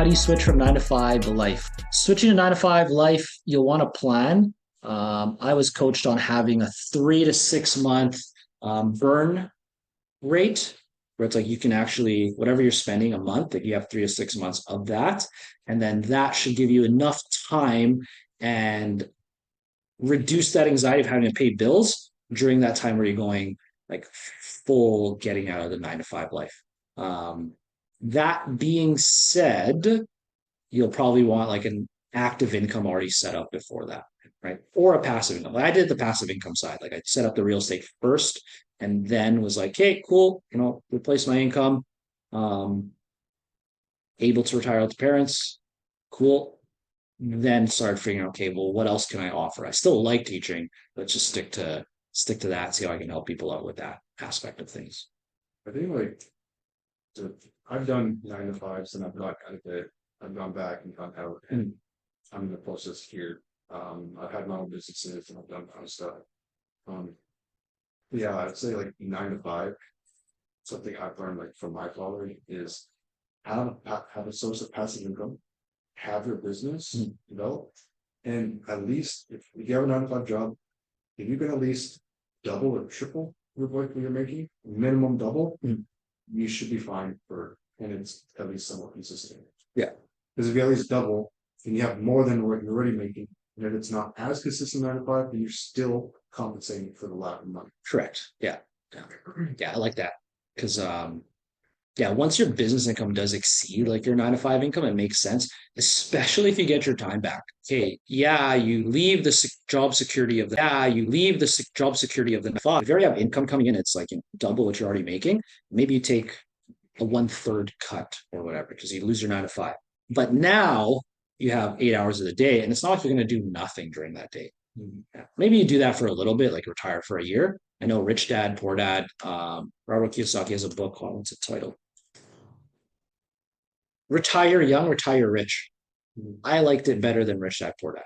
how do you switch from 9 to 5 life? Switching to 9 to 5 life, you'll want to plan. I was coached on having a 3 to 6 month burn rate, where it's like you can actually, whatever you're spending a month, like you have 3 to 6 months of that. And then that should give you enough time and reduce that anxiety of having to pay bills during that time where you're going like full getting out of the 9 to 5 life. Um, that being said, you'll probably want like an active income already set up before that, right? Or a passive income. Like I did the passive income side. Like I set up the real estate first and then was like, hey, cool, replace my income, um, able to retire with the parents, cool. Then started figuring, okay, well, what else can I offer? I still like teaching, but just stick to that, see how I can help people out with that aspect of things. I think like I've done 9 to 5s and I've got out of it. I've gone back and gone out and I'm in the process here. I've had my own businesses and I've done fun stuff. Um, yeah, I'd say like 9 to 5. Something I've learned like from my father is have a source of passive income, have your business developed, and at least if you have a 9 to 5 job, if you can at least double or triple what you're making, minimum double, you should be fine for, and it's at least somewhat consistent. Yeah. Because if you at least double and you have more than what you're already making, and if it's not as consistent 9 to 5, then you're still compensating for the lack of money. Correct. Yeah. Yeah, I like that. Because yeah, once your business income does exceed like your 9 to 5 income, it makes sense, especially if you get your time back. Okay, yeah, you leave the job security of the job security of the 9 to 5. If you already have income coming in, it's like double what you're already making. Maybe you take a 1/3 cut or whatever because you lose your 9 to 5. But now you have 8 hours of the day, and it's not like you're going to do nothing during that day. Yeah. Maybe you do that for a little bit, like retire for a year. I know Rich Dad, Poor Dad. Robert Kiyosaki has a book called, what's it titled? Retire Young, Retire Rich. I liked it better than Rich Dad, Poor Dad.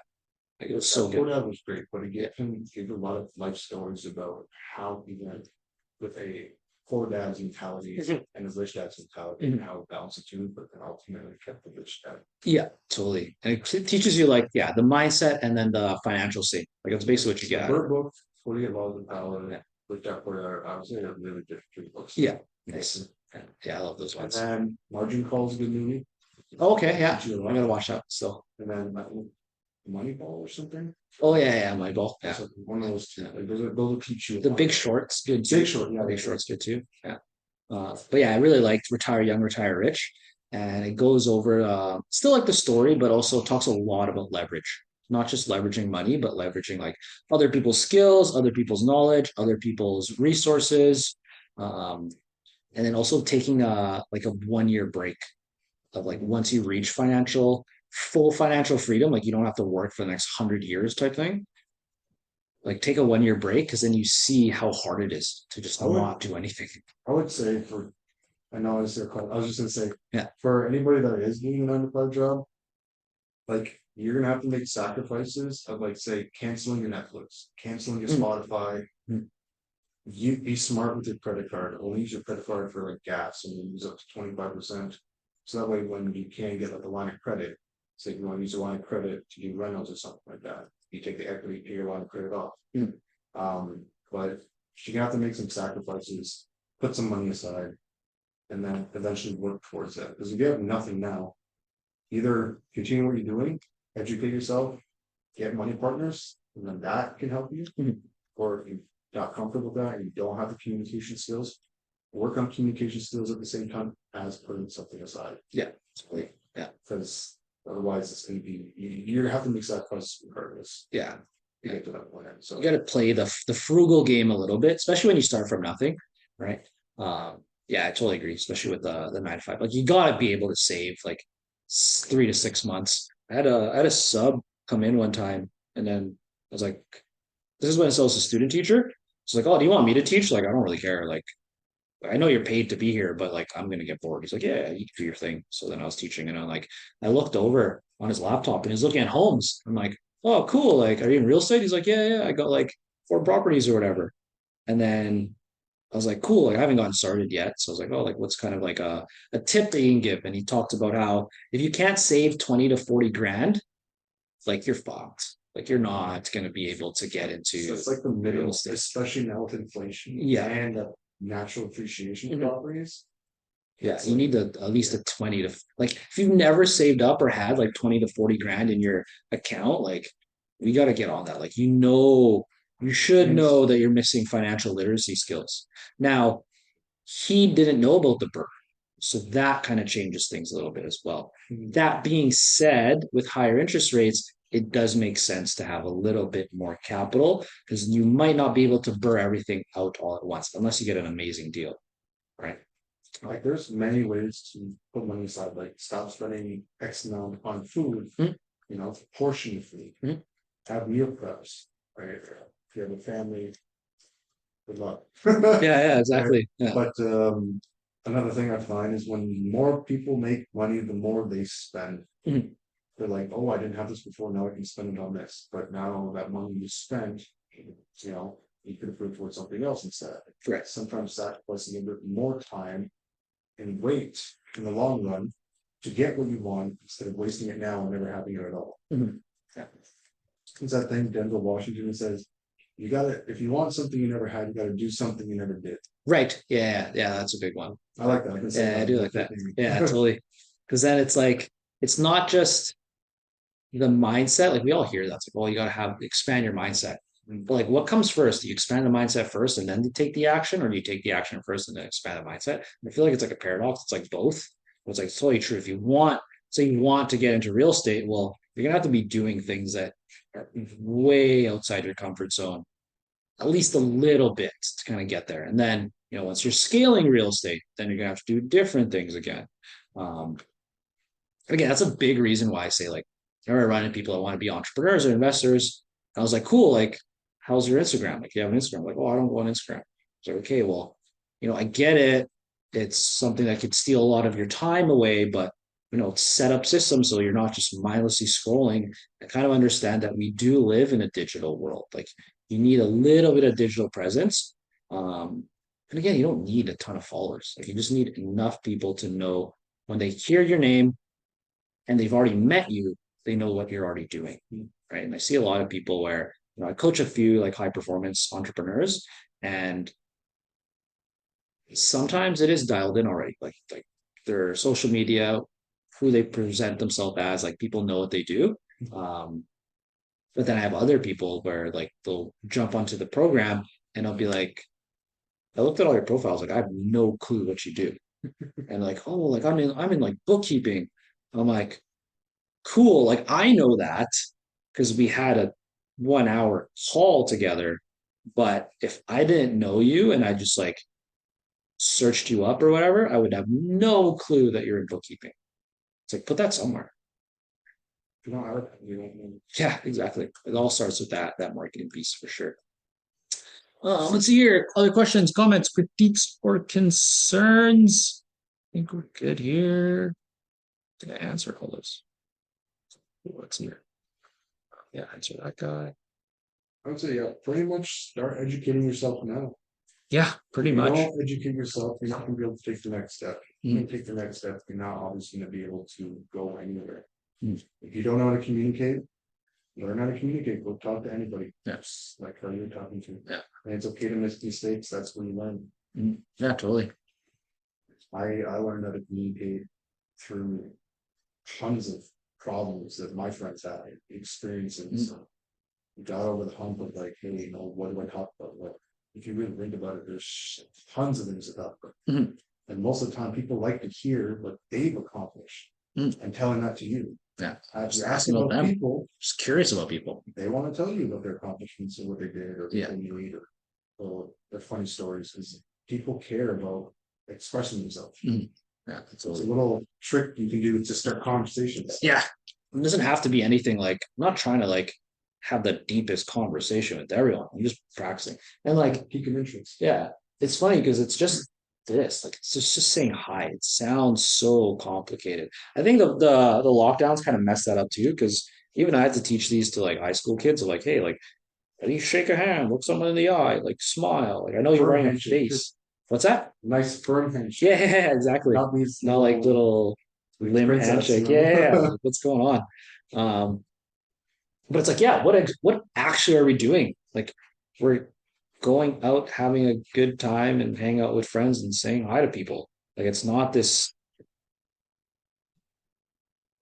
Like, it was so good. Poor Dad was great, but he gave a lot of life stories about how he went with a poor dad's mentality and his rich dad's mentality and how it balanced the two, but then ultimately kept the rich dad. Yeah, totally. And it teaches you like, yeah, the mindset and then the financial state. Like it's basically what you get. Bird book, 48 Laws of Power, yeah. With that for I would say a really good 3 books. Yeah. Nice. Yeah, I love those ones. And then Margin Call is a good movie. Oh, okay, yeah. I'm gonna watch that still. And then Moneyball or something. Oh yeah, Moneyball. Yeah. So one of those two. Like, those will teach you. The Big Short's good too. Big Short, yeah. Big Short's good too. Yeah. But yeah, I really liked Retire Young, Retire Rich. And it goes over still like the story, but also talks a lot about leverage. Not just leveraging money, but leveraging like other people's skills, other people's knowledge, other people's resources. And then also taking like a 1 year break of like once you reach full financial freedom, like you don't have to work for the next 100 years type thing. Like take a 1 year break because then you see how hard it is to just not do anything. I would say I know it's their call. I was just gonna say, yeah, for anybody that is doing a 9 to 5 job, like you're gonna have to make sacrifices of like say canceling your Netflix, canceling your Spotify. You be smart with your credit card. Only use your credit card for like gas and you use up to 25%. So that way when you can get like a line of credit, say you want to use a line of credit to do rentals or something like that, you take the equity, pay your line of credit off. But you're gonna have to make some sacrifices, put some money aside, and then eventually work towards that. Because if you have nothing now, either continue what you're doing, educate yourself, get money partners, and then that can help you. Or if you're not comfortable with that and you don't have the communication skills, work on communication skills at the same time as putting something aside. Yeah. Yeah. Because otherwise it's going to be, you're going to have to make sacrifices regardless. Yeah. To get to that point. So you got to play the frugal game a little bit, especially when you start from nothing, right? Yeah, I totally agree, especially with the 9 to 5. Like you got to be able to save like 3 to 6 months. I had a sub come in one time, and then I was like, "This is when I was a student teacher." She's like, "Oh, do you want me to teach?" Like, I don't really care. Like, I know you're paid to be here, but like, I'm gonna get bored. He's like, "Yeah, you can do your thing." So then I was teaching, and I looked over on his laptop, and he's looking at homes. I'm like, "Oh, cool. Like, are you in real estate?" He's like, "Yeah, I got like 4 properties or whatever." And then I was like, cool, like I haven't gotten started yet. So I was like, oh, like what's kind of like a tip that you can give? And he talked about how if you can't save 20 to 40 grand, like you're fucked. Like you're not gonna be able to get So into it's like the real middle, estate. especially now with inflation Yeah. and natural appreciation Mhm. properties. Yeah, It's you need like, to at least a 20 to like if you've never saved up or had like 20 to 40 grand in your account, like we got to get on that. Like you should and know that you're missing financial literacy skills. Now, he didn't know about the burn. So that kind of changes things a little bit as well. That being said, with higher interest rates, it does make sense to have a little bit more capital because you might not be able to burr everything out all at once unless you get an amazing deal, right? like there's many ways to put money aside, like stop spending X amount on food, Mhm. portion of food, Mhm. have meal preps, right? If you have a family, good luck. Yeah, yeah, Right? exactly. Yeah. But another thing I find is when more people make money, the more they spend. Mhm. They're like, oh, I didn't have this before, now I can spend it on this. But now that money you spent, you could have put it towards something else instead. Right. Sometimes sacrificing a bit more time and wait in the long run to get what you want instead of wasting it now and never having it at all. Mhm. Yeah. There's that thing, Denzel Washington, that says, you gotta, if you want something you never had, you gotta do something you never did. Right. Yeah, yeah, that's a big one. I like that. I can say Yeah, I that. do like that. Yeah, totally. Because then it's like it's not just the mindset. Like we all hear that's like, well, you got to have expand your mindset. But like, what comes first? Do you expand the mindset first and then you take the action, or do you take the action first and then expand the mindset? I feel like it's like a paradox. It's like both. It's like totally true. If you want, say, you want to get into real estate, well, you're gonna have to be doing things that are way outside your comfort zone, at least a little bit to kind of get there. And then, once you're scaling real estate, then you're gonna have to do different things again. Um, again, that's a big reason why I say like whenever I run into people that want to be entrepreneurs or investors, I was like, cool, like, how's your Instagram? Like, you have an Instagram? I'm like, oh, I don't go on Instagram. It's like, okay, well, I get it. It's something that could steal a lot of your time away, but set up systems so you're not just mindlessly scrolling. I kind of understand that we do live in a digital world. Like you need a little bit of digital presence. And again, you don't need a ton of followers. Like you just need enough people to know when they hear your name and they've already met you, they know what you're already doing. Right. And I see a lot of people where, I coach a few like high performance entrepreneurs, and sometimes it is dialed in already. Like their social media, who they present themselves as, like people know what they do. Um, but then I have other people where like they'll jump onto the program and I'll be like, I looked at all your profiles, like I have no clue what you do. And like, oh, like I'm in like bookkeeping. I'm like, cool. Like I know that because we had a 1 hour call together. But if I didn't know you and I just like searched you up or whatever, I would have no clue that you're in bookkeeping. It's like put that somewhere. You don't have it, you don't know. Yeah, exactly. It all starts with that marketing piece for sure. Let's see here. Other questions, comments, critiques, or concerns? I think we're good here. Did I answer all those? What's here? Yeah, answer that guy. I would say, yeah, pretty much start educating yourself now. Yeah, pretty If you much. don't educate yourself, you're not gonna be able to take the next step. You can take the next step, you're not obviously gonna be able to go anywhere. Mm. If you don't know how to communicate, learn how to communicate, go talk to anybody. Yes. Like how you're talking to. Yeah. And it's okay to make mistakes, that's when you learn. Yeah, totally. I learned how to communicate through tons of problems that my friends had, experiences. Got over the hump of like, hey, what do I talk about? Like, if you really think about it, there's tons of things to talk about. And most of the time, people like to hear what they've accomplished and telling that to you. Yeah. If Just you're asking asking about about them. people, Just curious about people. they want to tell you about their accomplishments and what they did or what Yeah. they need or their funny stories because people care about expressing themselves. Yeah, So it's a little trick you can do to start conversations. Yeah. It doesn't have to be anything like I'm not trying to like have the deepest conversation with everyone. I'm just practicing. And like Peak of interest. yeah, it's funny because it's just this. Like it's just saying hi. It sounds so complicated. I think the lockdowns kind of messed that up too, because even I had to teach these to like high school kids of like, hey, like how do you shake a hand, look someone in the eye, like smile. Like I know you're Firm wearing a handshake. face. What's that? Nice firm handshake. Yeah, exactly. Not these Not like little limb princess, handshake. you Yeah, know? like, what's going on? But it's like, yeah, what actually are we doing? Like, we're going out having a good time and hang out with friends and saying hi to people. Like, it's not this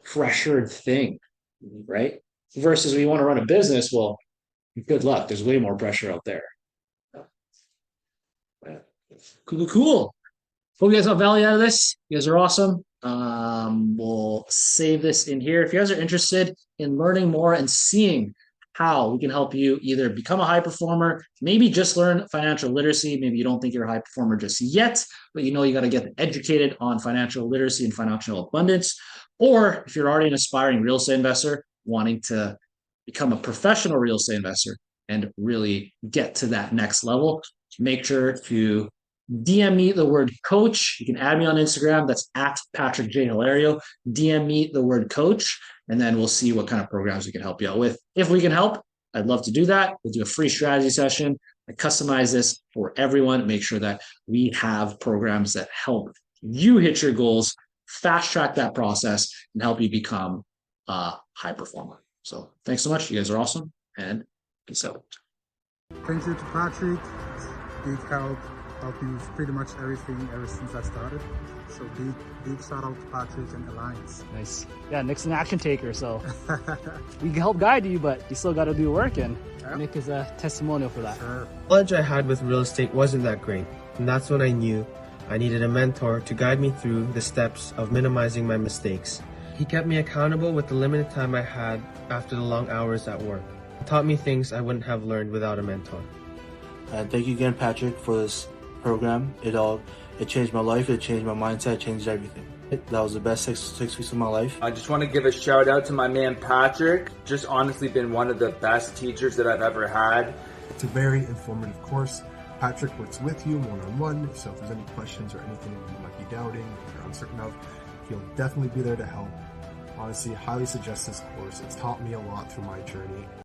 pressured thing, right? Versus we want to run a business. Well, good luck. There's way more pressure out there. Cool, cool. Hope you guys got value out of this. You guys are awesome. We'll save this in here. If you guys are interested in learning more and seeing how we can help you either become a high performer, maybe just learn financial literacy. Maybe you don't think you're a high performer just yet, but you know you got to get educated on financial literacy and financial abundance. Or if you're already an aspiring real estate investor wanting to become a professional real estate investor and really get to that next level, make sure to DM me the word coach. You can add me on Instagram. That's at Patrick J. Hilario. DM me the word coach, and then we'll see what kind of programs we can help you out with. If we can help, I'd love to do that. We'll do a free strategy session. I customize this for everyone, make sure that we have programs that help you hit your goals, fast track that process, and help you become a high performer. So thanks so much. You guys are awesome, and peace out. Thank you to Patrick. Big help me with pretty much everything ever since I started. So big shout out to Patrick and Alliance. Nice. Yeah, Nick's an action taker, so we can help guide you, but you still got to do work, and Nick is a testimonial for that. Sure. The knowledge I had with real estate wasn't that great, and that's when I knew I needed a mentor to guide me through the steps of minimizing my mistakes. He kept me accountable with the limited time I had after the long hours at work. He taught me things I wouldn't have learned without a mentor. And thank you again, Patrick, for this program. It changed my life, it changed my mindset, it changed everything. That was the best six weeks of my life. I just want to give a shout out to my man Patrick. Just honestly been one of the best teachers that I've ever had. It's a very informative course. Patrick works with you one-on-one, so if there's any questions or anything you might be doubting or you're uncertain of, he'll definitely be there to help. Honestly, highly suggest this course. It's taught me a lot through my journey.